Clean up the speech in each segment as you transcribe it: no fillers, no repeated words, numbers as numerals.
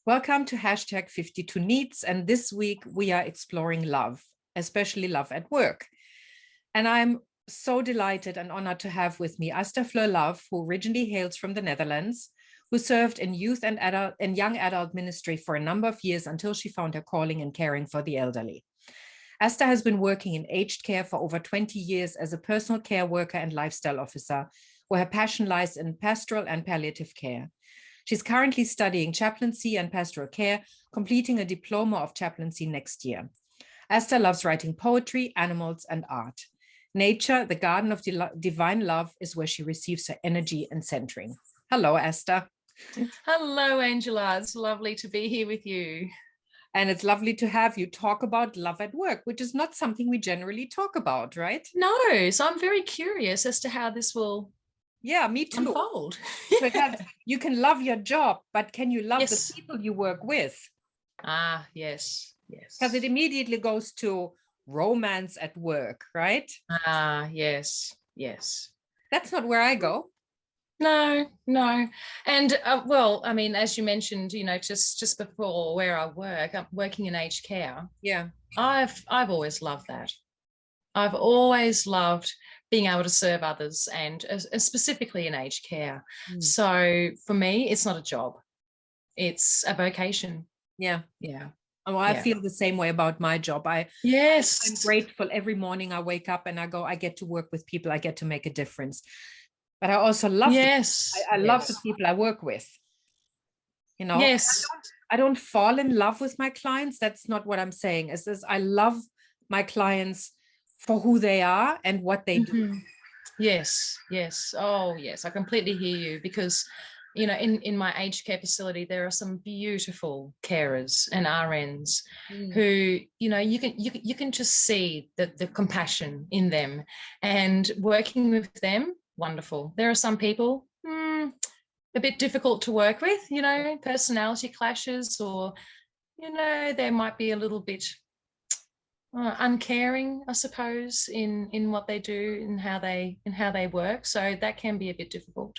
Welcome to hashtag 52 Needs. And this week we are exploring love, especially love at work. And I'm so delighted and honored to have with me Asta Fleur Love, who originally hails from the Netherlands, who served in youth and young adult ministry for a number of years until she found her calling in caring for the elderly. Asta has been working in aged care for over 20 years as a personal care worker and lifestyle officer, where her passion lies in pastoral and palliative care. She's currently studying chaplaincy and pastoral care, completing a diploma of chaplaincy next year. Asta loves writing poetry, animals, and art. Nature, the garden of divine love, is where she receives her energy and centering. Hello, Asta. Hello, Angela. It's lovely to be here with you. And it's lovely to have you talk about love at work, which is not something we generally talk about, right? No, so I'm very curious as to how this will me too. unfold. Because you can love your job, but can you love the people you work with? Ah, yes. Because it immediately goes to romance at work, right? Ah, yes. That's not where I go. No. And well, I mean, as you mentioned, just before where I work, I'm working in aged care. Yeah. I've always loved that. I've always loved being able to serve others, and specifically in aged care. So for me, it's not a job. It's a vocation. Yeah. Oh, I feel the same way about my job. I'm grateful every morning I wake up and I get to work with people. I get to make a difference. But I also love I love the people I work with. Yes. I don't fall in love with my clients. That's not what I'm saying. It's this, I love my clients for who they are and what they do. Yes. Oh, yes. I completely hear you, because in my aged care facility, there are some beautiful carers and RNs who, you can just see the compassion in them, and working with them, wonderful. There are some people a bit difficult to work with, personality clashes, or, there might be a little bit uncaring, I suppose, in what they do and how they work. So that can be a bit difficult.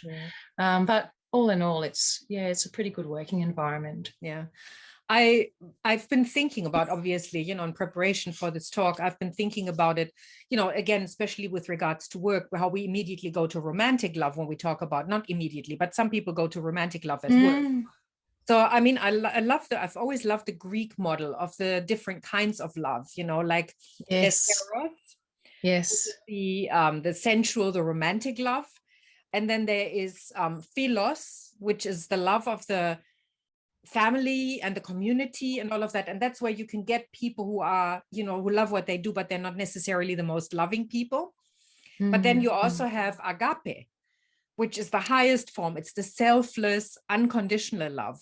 But all in all, it's a pretty good working environment. Yeah. I've been thinking about, obviously, in preparation for this talk, I've been thinking about it, again, especially with regards to work, how we immediately go to romantic love when we talk about, not immediately, but some people go to romantic love at work. So, I mean, I've always loved the Greek model of the different kinds of love, like yes, the sensual, the romantic love. And then there is philos, which is the love of the family and the community and all of that. And that's where you can get people who are, who love what they do, but they're not necessarily the most loving people. But then you also have agape, which is the highest form. It's the selfless, unconditional love.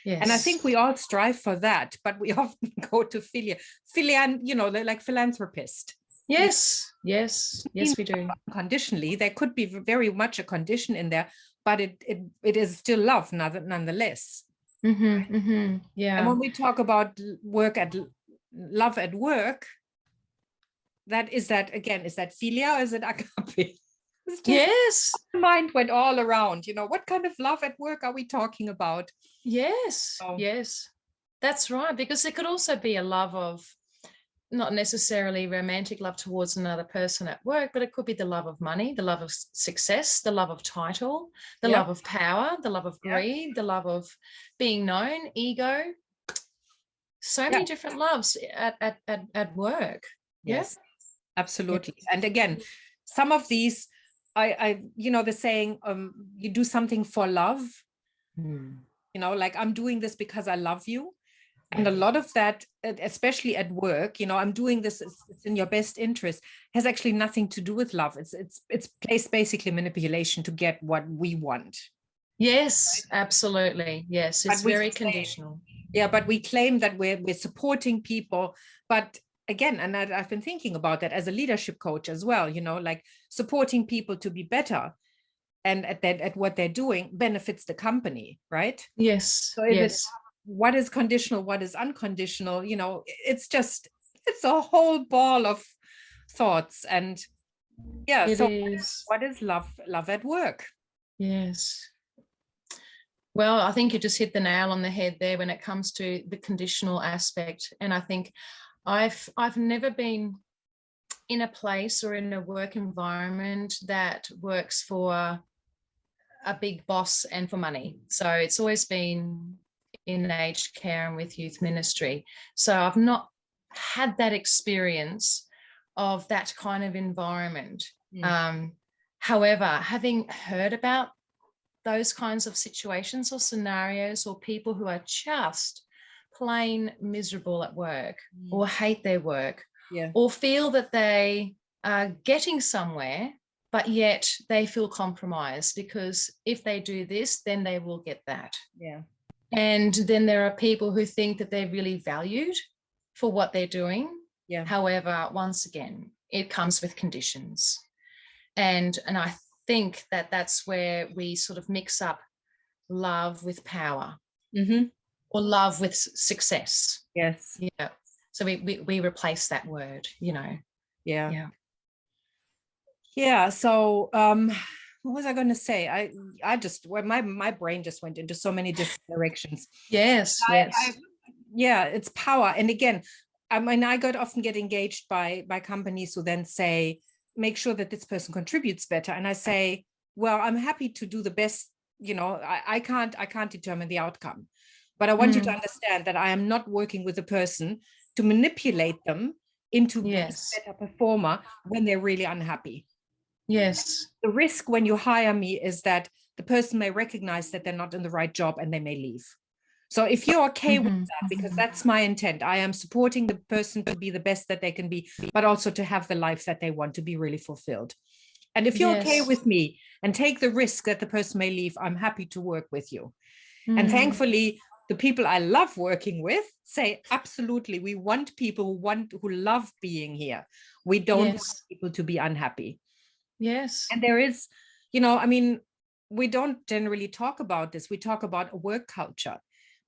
Yes. And I think we all strive for that, but we often go to philia. Philia, they're like philanthropist. Yes, we do. Unconditionally, there could be very much a condition in there, but it is still love nonetheless. Yeah. And when we talk about love at work, is that philia or is it agape? Yes. My mind went all around, what kind of love at work are we talking about? Yes. That's right, because it could also be a love of, not necessarily romantic love towards another person at work, but it could be the love of money, the love of success, the love of title, the love of power, the love of greed, the love of being known, ego. So many different loves at work. Yes, absolutely. And again, some of these, the saying, you do something for love, like I'm doing this because I love you. And a lot of that, especially at work, I'm doing this, it's in your best interest, has actually nothing to do with love. It's basically manipulation to get what we want. Yes, absolutely. Yes, it's very conditional. Yeah, but we claim that we're supporting people. But again, and I've been thinking about that as a leadership coach as well, like supporting people to be better and at what they're doing benefits the company, right? Yes. So what is conditional, what is unconditional, it's a whole ball of thoughts. And what is love at work? Yes. Well, I think you just hit the nail on the head there when it comes to the conditional aspect. And I think I've never been in a place or in a work environment that works for a big boss and for money. So it's always been in aged care and with youth ministry. So I've not had that experience of that kind of environment. However, having heard about those kinds of situations or scenarios, or people who are just plain miserable at work or hate their work, or feel that they are getting somewhere, but yet they feel compromised because if they do this, then they will get that. And then there are people who think that they're really valued for what they're doing. However, once again, it comes with conditions. And I think that that's where we sort of mix up love with power, or love with success. So we replace that word, you know. So what was I going to say? I just, well, my brain just went into so many different directions. It's power. And again, I mean, I often get engaged by companies who then say, make sure that this person contributes better. And I say, well, I'm happy to do the best. You know, I can't determine the outcome, but I want you to understand that I am not working with a person to manipulate them into being a better performer when they're really unhappy. The risk when you hire me is that the person may recognize that they're not in the right job and they may leave. So if you're okay with that, because that's my intent, I am supporting the person to be the best that they can be, but also to have the life that they want, to be really fulfilled. And if you're okay with me and take the risk that the person may leave, I'm happy to work with you. And thankfully, the people I love working with say, absolutely, we want people who love being here. We don't want people to be unhappy. And there is, you know, I mean, we don't generally talk about this. We talk about a work culture,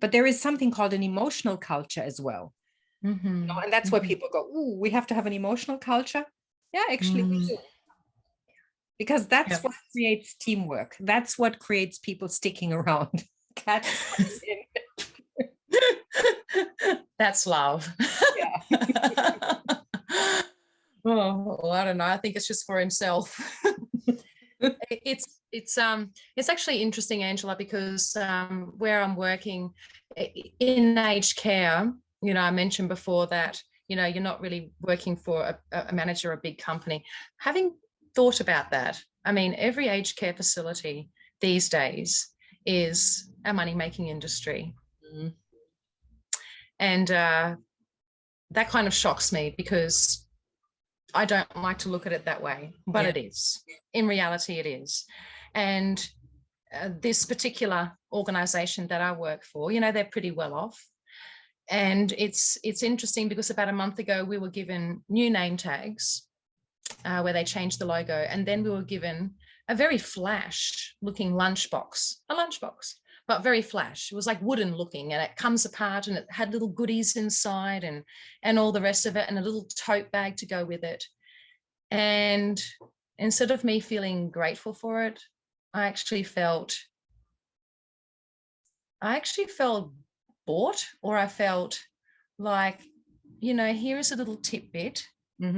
but there is something called an emotional culture as well. You know, and that's where people go, ooh, we have to have an emotional culture. Yeah, actually, we do. Because that's what creates teamwork. That's what creates people sticking around. That's love. Well, I don't know. I think it's just for himself. It's actually interesting, Angela, because where I'm working in aged care, you know, I mentioned before that, you know, you're not really working for a manager or a big company. Having thought about that, I mean, every aged care facility these days is a money-making industry. And that kind of shocks me because I don't like to look at it that way, but it is. In reality, it is. And this particular organization that I work for, you know, they're pretty well off. And it's interesting because about a month ago, we were given new name tags where they changed the logo. And then we were given a very flash looking lunchbox, but very flash. It was like wooden looking, and it comes apart and it had little goodies inside and all the rest of it, and a little tote bag to go with it. And instead of me feeling grateful for it, I actually felt bought, or I felt like, you know, here is a little tidbit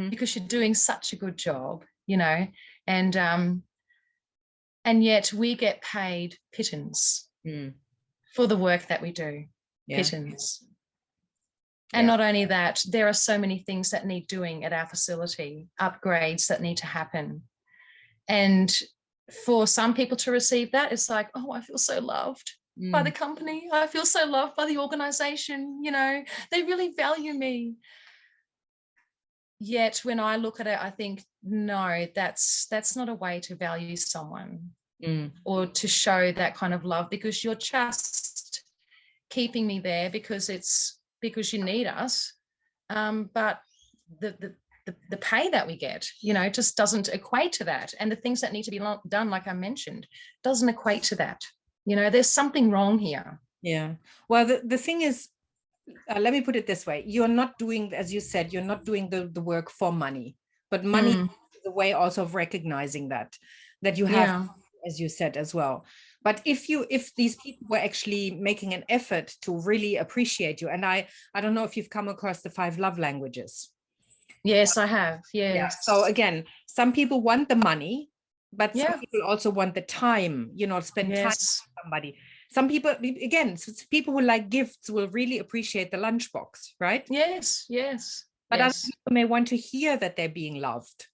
because you're doing such a good job, you know, and yet we get paid pittance for the work that we do, pittance. And not only that, there are so many things that need doing at our facility, upgrades that need to happen. And for some people to receive that, it's like, oh, I feel so loved by the company. I feel so loved by the organization. You know, they really value me. Yet when I look at it, I think, no, that's not a way to value someone or to show that kind of love, because you're just keeping me there because you need us. But the pay that we get, you know, just doesn't equate to that. And the things that need to be done, like I mentioned, doesn't equate to that. You know, there's something wrong here. Yeah. Well, the thing is, let me put it this way. You're not doing, as you said, you're not doing the work for money, but money is a way also of recognizing that you have, as you said as well. But if these people were actually making an effort to really appreciate you, and I don't know if you've come across the 5 love languages. Yes, I have. Yes. Yeah. So again, some people want the money, but Yeah. some people also want the time, spend time Yes. with somebody. Some people, again, people who like gifts will really appreciate the lunchbox, right? Yes. Yes. But other Yes. people may want to hear that they're being loved.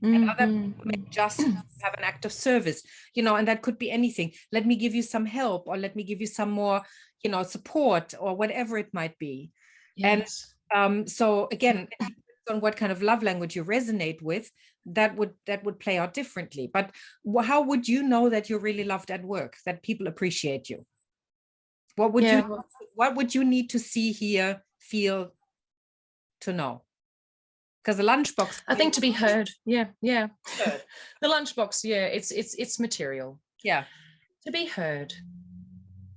And other people may Mm-hmm. just have an act of service, and that could be anything. Let me give you some help, or let me give you some more, support, or whatever it might be. Yes. And so again, it depends on what kind of love language you resonate with, that would play out differently. But how would you know that you're really loved at work, that people appreciate you? What would you need to see, hear, feel, to know? Because the lunchbox, I think to be heard. Yeah. Heard. The lunchbox. Yeah. It's material. Yeah. To be heard.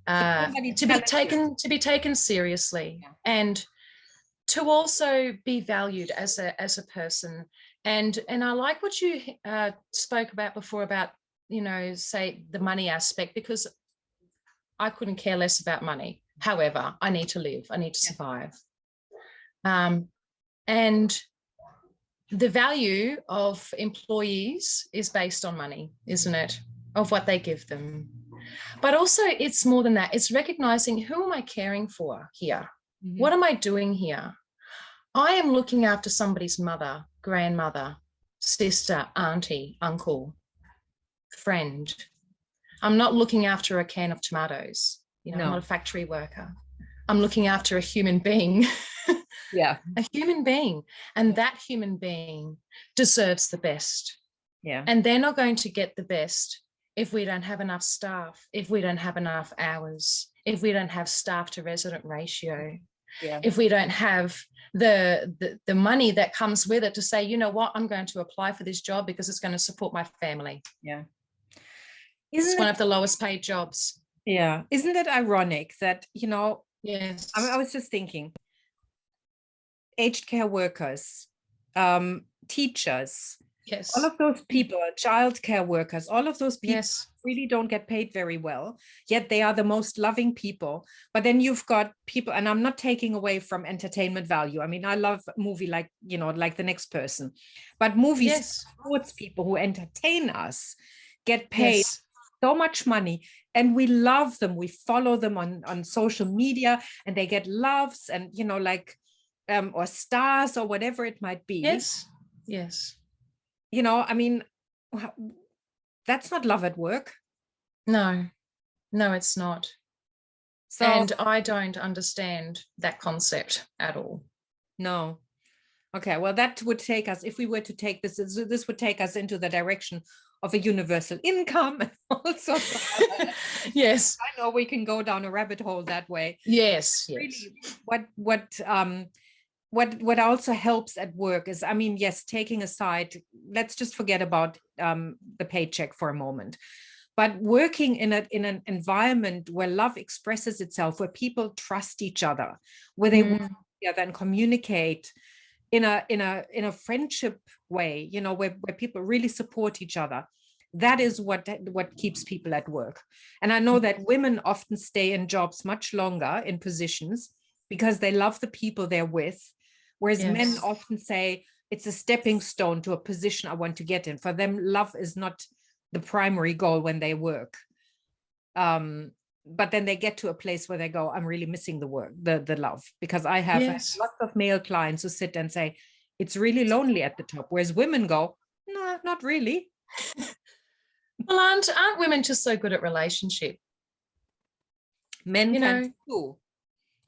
So To be taken seriously, yeah. And to also be valued as a person. And I like what you spoke about before about, say the money aspect, because I couldn't care less about money. However, I need to live. I need to survive. And the value of employees is based on money, isn't it? Of what they give them. But also it's more than that. It's recognizing, who am I caring for here? Mm-hmm. What am I doing here? I am looking after somebody's mother, grandmother, sister, auntie, uncle, friend. I'm not looking after a can of tomatoes. No. I'm not a factory worker. I'm looking after a human being. Yeah. A human being. And that human being deserves the best. Yeah. And they're not going to get the best if we don't have enough staff, if we don't have enough hours, if we don't have staff to resident ratio, if we don't have the money that comes with it to say, you know what, I'm going to apply for this job because it's going to support my family. Yeah. It's one of the lowest paid jobs. Yeah. Isn't it ironic that, Yes. I was just thinking, aged care workers, teachers, yes, all of those people, childcare workers, all of those people yes, really don't get paid very well, yet they are the most loving people. But then you've got people, and I'm not taking away from entertainment value. I mean, I love a movie like The Next Person, but movies, sports people who entertain us get paid so much money, and we love them. We follow them on social media, and they get loves, and or stars, or whatever it might be. Yes. I mean, that's not love at work. No, it's not. So, and I don't understand that concept at all. No. Okay, well, that would take us, if we were to take this would take us into the direction of a universal income and all sorts of other. Yes. I know we can go down a rabbit hole that way. Yes. Really, what also helps at work is, I mean, yes, taking aside, let's just forget about the paycheck for a moment, but working in an environment where love expresses itself, where people trust each other, where they work together and communicate in a friendship way, where people really support each other. That is what keeps people at work. And I know that women often stay in jobs much longer, in positions, because they love the people they're with. Whereas men often say it's a stepping stone to a position I want to get in. For them, love is not the primary goal when they work. But then they get to a place where they go, I'm really missing the work, the love, because I have lots of male clients who sit and say, it's really lonely at the top. Whereas women go, no, not really. Well, aren't women just so good at relationship? Men can too.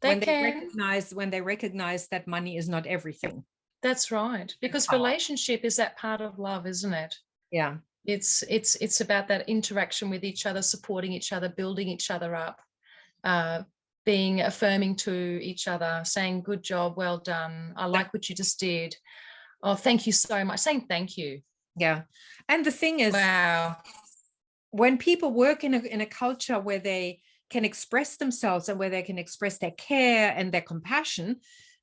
They when they recognize that money is not everything. That's right. Because relationship is that part of love, isn't it? Yeah. It's about that interaction with each other, supporting each other, building each other up, being affirming to each other, saying, good job, well done. I like what you just did. Oh, thank you so much. Saying thank you. Yeah. And the thing is, wow, when people work in a culture where they can express themselves and where they can express their care and their compassion,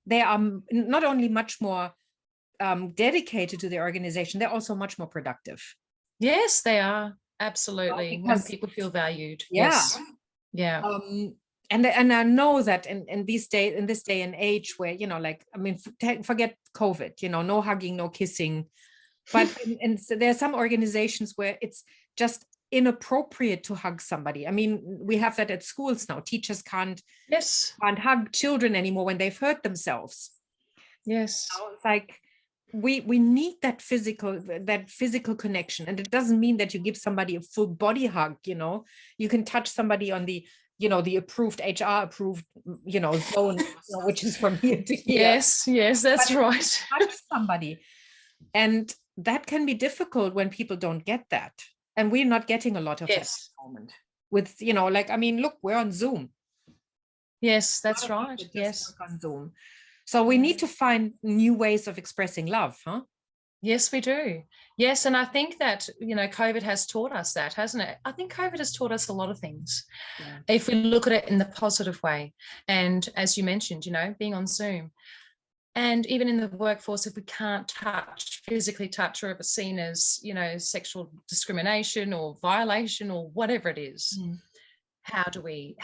they are not only much more dedicated to the organization, they're also much more productive. Yes, they are. Absolutely. When Because, people feel valued. yeah. Yes. Yeah. And I know that in this day and age where, you know, like, I mean, forget COVID, you know, no hugging, no kissing. But and so there are some organizations where it's just inappropriate to hug somebody. I mean, we have that at schools now. Teachers can't hug children anymore when they've hurt themselves. Yes. You know, it's like we need that physical connection. And it doesn't mean that you give somebody a full body hug, you know. You can touch somebody on the, you know, the HR approved, you know, zone, you know, which is from here to here. Yes, that's right. Touch somebody. And that can be difficult when people don't get that. And we're not getting a lot of that at the moment. With, you know, like, I mean, look, we're on Zoom. Yes, that's right. Yes. On Zoom. So we need to find new ways of expressing love, huh? Yes, we do. Yes, and I think that, you know, COVID has taught us that, hasn't it? I think COVID has taught us a lot of things. Yeah. If we look at it in the positive way. And as you mentioned, you know, being on Zoom. And even in the workforce, if we can't physically touch, or if it's seen as, you know, sexual discrimination or violation or whatever it is, how do we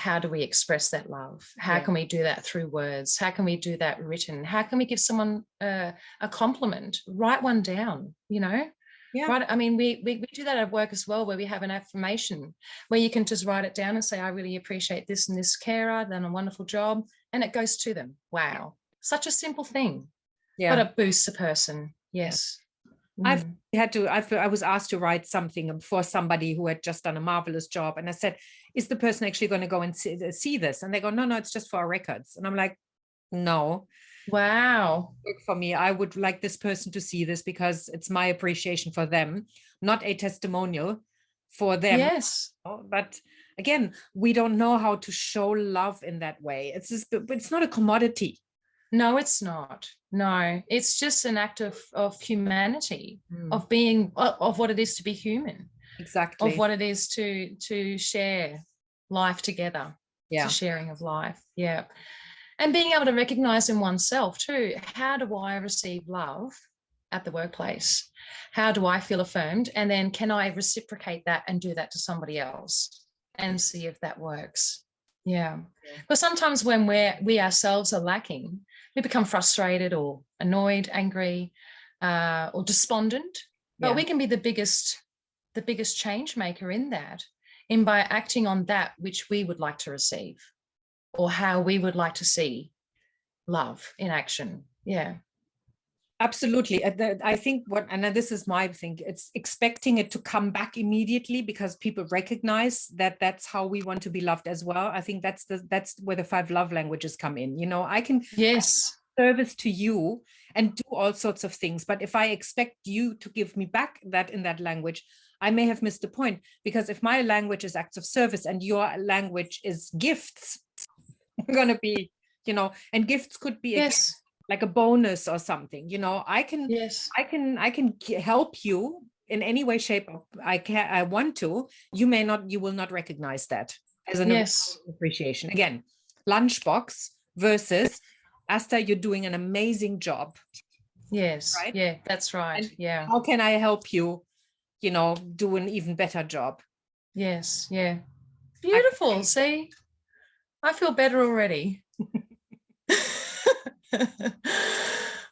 express that love? How can we do that through words? How can we do that written? How can we give someone a compliment? Write one down, you know? Yeah. Right. I mean, we do that at work as well, where we have an affirmation where you can just write it down and say, I really appreciate this and this carer, done a wonderful job. And it goes to them. Wow. Such a simple thing. Yeah. But it boosts a person. Yes. I was asked to write something for somebody who had just done a marvelous job. And I said, is the person actually going to go and see this? And they go, no, it's just for our records. And I'm like, no. Wow. For me, I would like this person to see this because it's my appreciation for them, not a testimonial for them. Yes. But again, we don't know how to show love in that way. It's not a commodity. No, it's not. No, it's just an act of humanity, of being, of what it is to be human. Exactly. Of what it is to share life together. Yeah. It's a sharing of life. Yeah. And being able to recognize in oneself too, how do I receive love at the workplace? How do I feel affirmed? And then can I reciprocate that and do that to somebody else and see if that works? Yeah. But sometimes when we ourselves are lacking, we become frustrated or annoyed, angry, or despondent. But we can be the biggest change maker in that, by acting on that which we would like to receive, or how we would like to see love in action. Yeah. Absolutely. I think and this is my thing, it's expecting it to come back immediately because people recognize that that's how we want to be loved as well. I think that's where the 5 love languages come in. You know, I can service to you and do all sorts of things, but if I expect you to give me back that in that language, I may have missed the point, because if my language is acts of service and your language is gifts, we're going to be, you know, and gifts could be like a bonus or something, you know. I can help you in any way, shape I want to. You will not recognize that as an appreciation. Again, lunchbox versus Asta, you're doing an amazing job. Yes. Right? Yeah, that's right. And yeah. How can I help you, you know, do an even better job? Yes. Yeah. Beautiful. See, I feel better already.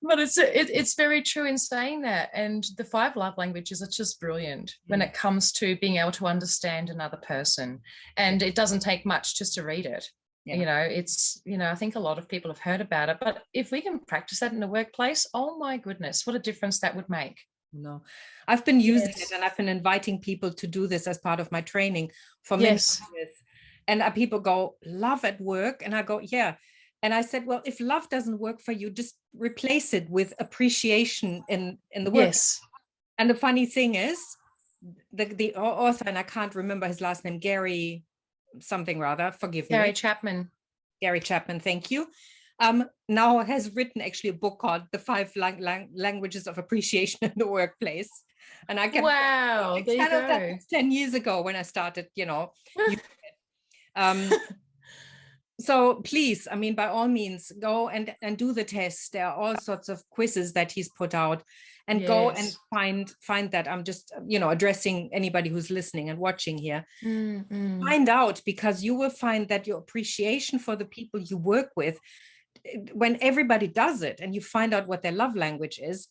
But it's very true in saying that. And the 5 love languages are just brilliant when it comes to being able to understand another person. And it doesn't take much just to read it. Yeah. You know, it's, you know, I think a lot of people have heard about it, but if we can practice that in the workplace, oh my goodness, what a difference that would make. No, I've been using it, and I've been inviting people to do this as part of my training for many years. And people go, love at work. And I go, yeah. And I said, well, if love doesn't work for you, just replace it with appreciation in the work. Yes. And the funny thing is, the author, and I can't remember his last name, Gary something rather, forgive me. Gary Chapman, thank you. Now has written actually a book called The 5 Languages of Appreciation in the Workplace. And I can, wow, there you go. That 10 years ago when I started, you know. So please, I mean, by all means, go and do the test. There are all sorts of quizzes that he's put out, and go and Yes. find that. I'm just, addressing anybody who's listening and watching here. Mm. Find out, because you will find that your appreciation for the people you work with, when everybody does it and you find out what their love language is,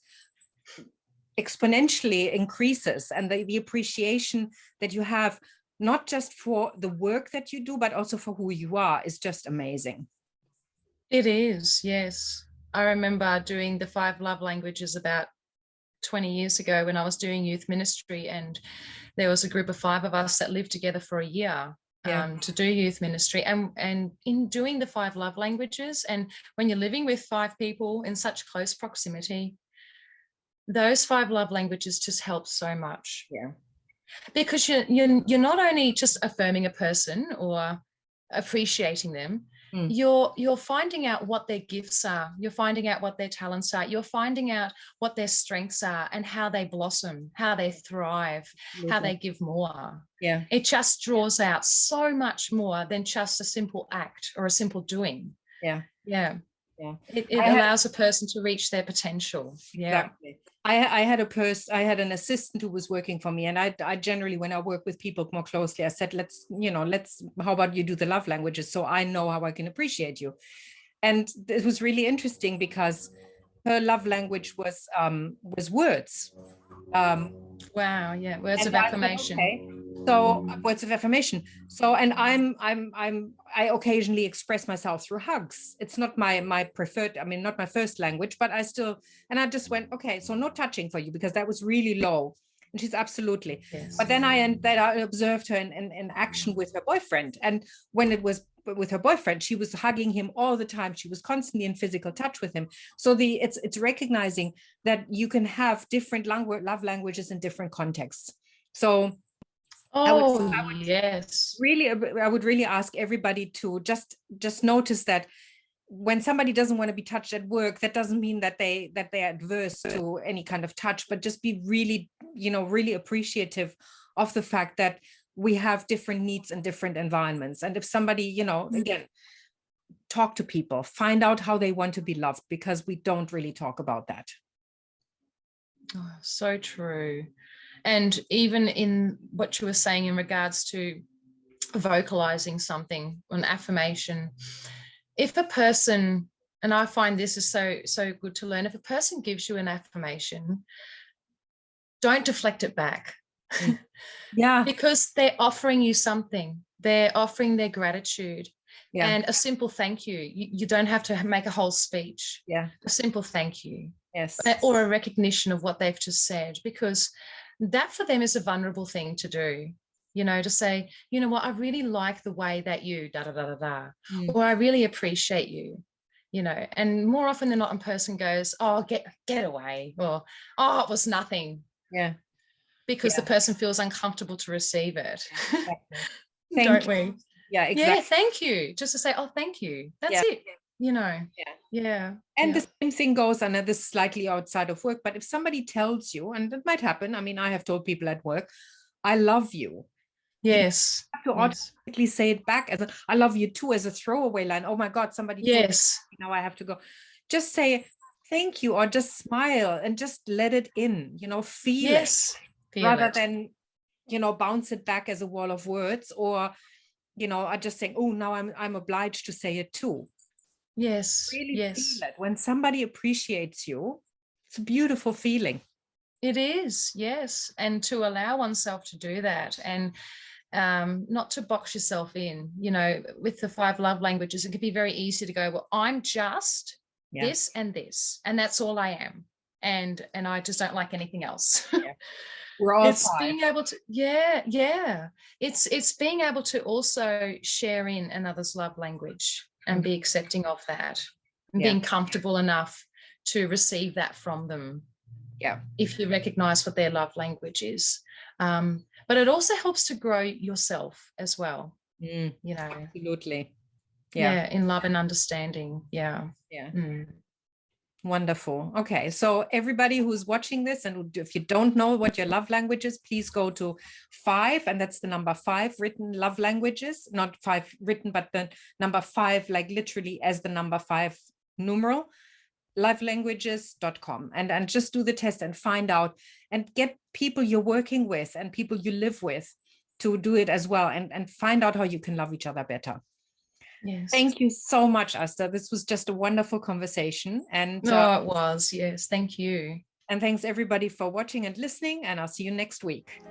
exponentially increases, and the appreciation that you have, not just for the work that you do, but also for who you are, is just amazing. It is, yes. I remember doing the 5 love languages about 20 years ago when I was doing youth ministry, and there was a group of 5 of us that lived together for a year to do youth ministry. And in doing the 5 love languages, and when you're living with 5 people in such close proximity, those 5 love languages just help so much. Yeah. Because you're not only just affirming a person or appreciating them, you're finding out what their gifts are, you're finding out what their talents are, you're finding out what their strengths are, and how they blossom, how they thrive, how they give more. Yeah. It just draws out so much more than just a simple act or a simple doing. Yeah. Yeah. Yeah. It allows a person to reach their potential. Yeah. Exactly. I had an assistant who was working for me, and I generally, when I work with people more closely, I said, let's, how about you do the love languages, so I know how I can appreciate you. And it was really interesting, because her love language was words. Wow. Yeah. Words of affirmation. Okay. So words of affirmation. So, and I occasionally express myself through hugs. It's not my preferred, I mean, not my first language, but I just went, okay, so no touching for you, because that was really low. And she's absolutely. Yes. But then I observed her in action with her boyfriend. And when it was with her boyfriend, she was hugging him all the time. She was constantly in physical touch with him. So it's recognizing that you can have different love languages in different contexts. So I would really ask everybody to just notice that when somebody doesn't want to be touched at work, that doesn't mean that they're adverse to any kind of touch, but just be really, really appreciative of the fact that we have different needs and different environments. And if somebody, again, talk to people, find out how they want to be loved, because we don't really talk about that. Oh, so true. And even in what you were saying in regards to vocalizing something, an affirmation, if a person, and I find this is so good to learn, if a person gives you an affirmation, don't deflect it back. Yeah. Because they're offering you something. They're offering their gratitude. Yeah. And a simple thank you. You don't have to make a whole speech. Yeah. A simple thank you. Yes. Or a recognition of what they've just said, because that for them is a vulnerable thing to do, to say, you know what, I really like the way that you da da da da da, or I really appreciate you, and more often than not, a person goes, oh, get away, or oh, it was nothing. Yeah. Because the person feels uncomfortable to receive it. Exactly. Don't we? Yeah, exactly. Yeah, thank you. Just to say, oh, thank you. That's it. Yeah. And the same thing goes, and this is slightly outside of work, but if somebody tells you, and it might happen, I mean, I have told people at work, I love you. Yes. You have to automatically say it back as I love you too, as a throwaway line. Oh my God, somebody told me, now I have to go. Just say thank you, or just smile and just let it in, feel it, rather than, bounce it back as a wall of words, or, I just saying, oh, now I'm obliged to say it too. Yes. Really feel it. When somebody appreciates you, it's a beautiful feeling. It is, yes. And to allow oneself to do that, and not to box yourself in, with the 5 love languages, it can be very easy to go, well, I'm just this and this, and that's all I am. And I just don't like anything else. Yeah. We're all it's 5. Being able to, it's being able to also share in another's love language and be accepting of that, and being comfortable enough to receive that from them. Yeah. If you recognize what their love language is. But it also helps to grow yourself as well. Absolutely. Yeah. In love and understanding. Yeah. Yeah. Wonderful. Okay. So everybody who's watching this, and if you don't know what your love language is, please go to 5, and that's the number 5 written love languages, not 5 written, but the number 5, like literally as the number 5 numeral, lovelanguages.com, and just do the test and find out, and get people you're working with and people you live with to do it as well, and find out how you can love each other better. Yes. Thank you so much, Asta. This was just a wonderful conversation. And it was. Yes. Thank you. and thanks everybody for watching and listening. And I'll see you next week.